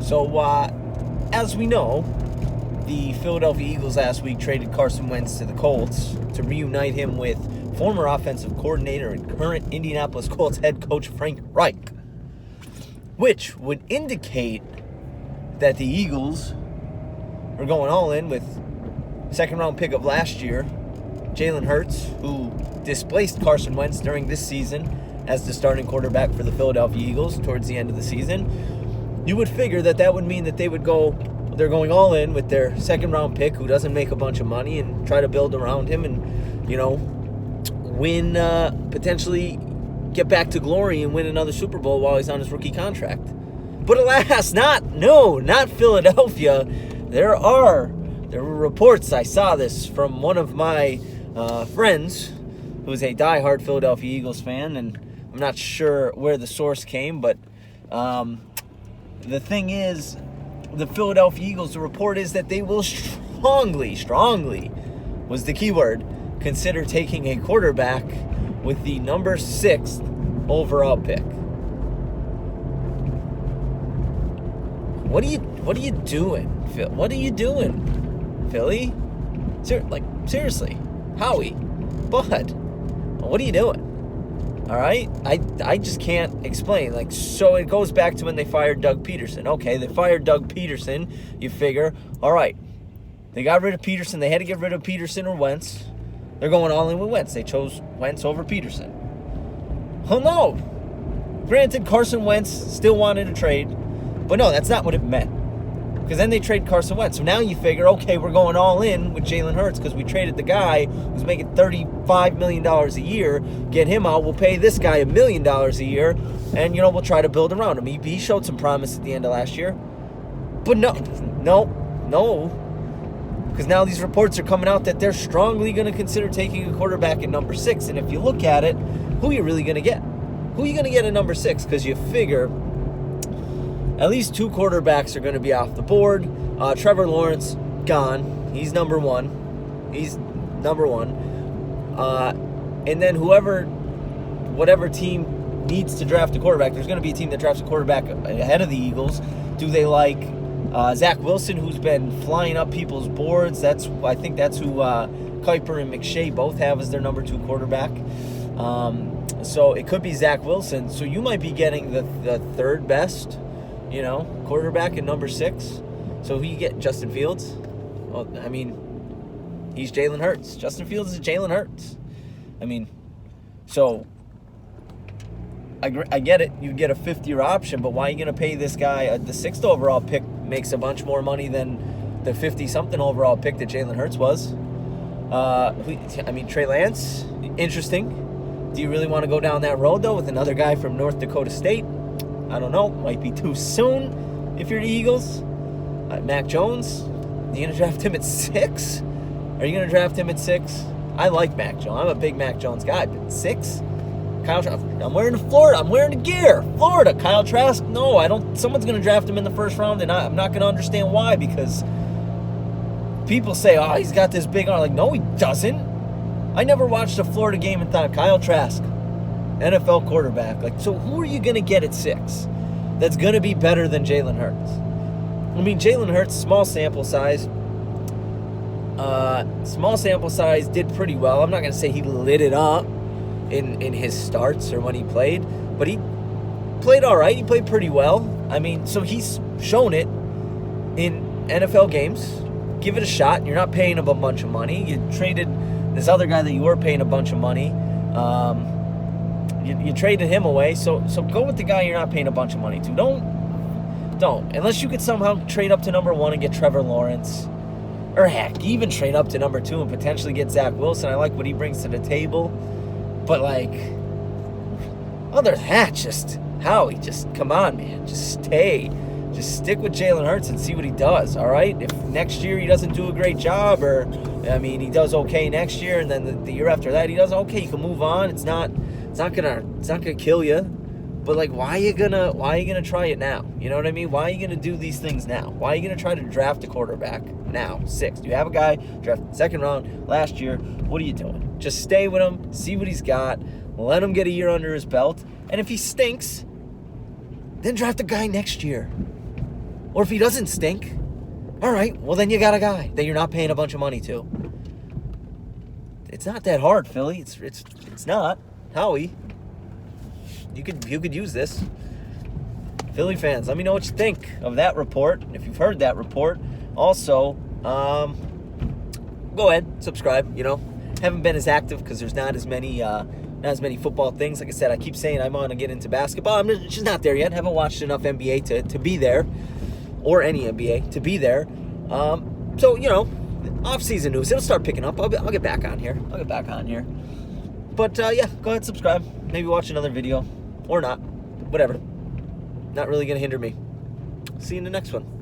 So, as we know, the Philadelphia Eagles last week traded Carson Wentz to the Colts to reunite him with former offensive coordinator and current Indianapolis Colts head coach Frank Reich, which would indicate that the Eagles are going all in with second-round pick of last year, Jalen Hurts, who displaced Carson Wentz during this season as the starting quarterback for the Philadelphia Eagles towards the end of the season. You would figure that would mean that they're going all in with their second-round pick, who doesn't make a bunch of money, and try to build around him and, win, potentially get back to glory and win another Super Bowl while he's on his rookie contract. But alas, not Philadelphia. There were reports, I saw this from one of my friends who's a diehard Philadelphia Eagles fan, and I'm not sure where the source came, but the thing is, the Philadelphia Eagles, the report is that they will strongly was the key word, consider taking a quarterback with the number 6 overall pick. What are you doing, Phil? What are you doing, Philly? Seriously, Howie, Bud, what are you doing? All right, I just can't explain. So it goes back to when they fired Doug Peterson. Okay, they fired Doug Peterson. You figure, all right, they got rid of Peterson. They had to get rid of Peterson or Wentz. They're going all in with Wentz. They chose Wentz over Peterson. Oh no! Granted, Carson Wentz still wanted to trade, but no, that's not what it meant. Because then they trade Carson Wentz. So now you figure, okay, we're going all in with Jalen Hurts because we traded the guy who's making $35 million a year. Get him out. We'll pay this guy $1 million a year. And, we'll try to build around him. He showed some promise at the end of last year. But no. Because now these reports are coming out that they're strongly going to consider taking a quarterback at number 6. And if you look at it, who are you really going to get? Who are you going to get at number 6? Because you figure at least 2 quarterbacks are going to be off the board. Trevor Lawrence, gone. He's number 1. And then whatever team needs to draft a quarterback, there's going to be a team that drafts a quarterback ahead of the Eagles. Do they like Zach Wilson, who's been flying up people's boards? I think that's who Kuiper and McShay both have as their number 2 quarterback. So it could be Zach Wilson. So you might be getting the third best quarterback at number 6. So who you get? Justin Fields? Well, he's Jalen Hurts. Justin Fields is Jalen Hurts. So I get it. You get a 5th-year option, but why are you going to pay this guy? The 6th overall pick makes a bunch more money than the 50-something overall pick that Jalen Hurts was. Trey Lance, interesting. Do you really want to go down that road, though, with another guy from North Dakota State? I don't know. Might be too soon if you're the Eagles. Mac Jones, are you going to draft him at 6? Are you going to draft him at 6? I like Mac Jones. I'm a big Mac Jones guy, but 6? Kyle Trask. I'm wearing the Florida. I'm wearing the gear. Florida. Kyle Trask. No, I don't. Someone's going to draft him in the first round, and I'm not going to understand why, because people say, oh, he's got this big arm. No, he doesn't. I never watched a Florida game and thought, Kyle Trask, NFL quarterback. So who are you going to get at 6 that's going to be better than Jalen Hurts? Jalen Hurts, small sample size, did pretty well. I'm not going to say he lit it up in his starts or when he played, but he played all right. He played pretty well. So he's shown it in NFL games. Give it a shot. You're not paying him a bunch of money. You traded this other guy that you were paying a bunch of money. You traded him away, so go with the guy you're not paying a bunch of money to. Don't. Unless you could somehow trade up to number 1 and get Trevor Lawrence. Or heck, even trade up to number 2 and potentially get Zach Wilson. I like what he brings to the table. But, other than that, Howie, come on, man. Just stick with Jalen Hurts and see what he does, all right? If next year he doesn't do a great job, or, he does okay next year, and then the year after that he does okay, you can move on. It's not gonna kill you. But why are you gonna try it now? You know what I mean? Why are you gonna do these things now? Why are you gonna try to draft a quarterback now? 6. You have a guy drafted 2nd round last year. What are you doing? Just stay with him, see what he's got, let him get a year under his belt, and if he stinks, then draft a guy next year. Or if he doesn't stink, all right, well, then you got a guy that you're not paying a bunch of money to. It's not that hard, Philly. It's not. Howie, you could use this. Philly fans, let me know what you think of that report. If you've heard that report, also, go ahead, subscribe. Haven't been as active because there's not as many football things. Like I said, I keep saying I'm on to get into basketball. I'm just not there yet. Haven't watched enough NBA to be there, or any NBA to be there. So off-season news, it'll start picking up. I'll get back on here. But yeah, go ahead, subscribe. Maybe watch another video, or not. Whatever. Not really gonna hinder me. See you in the next one.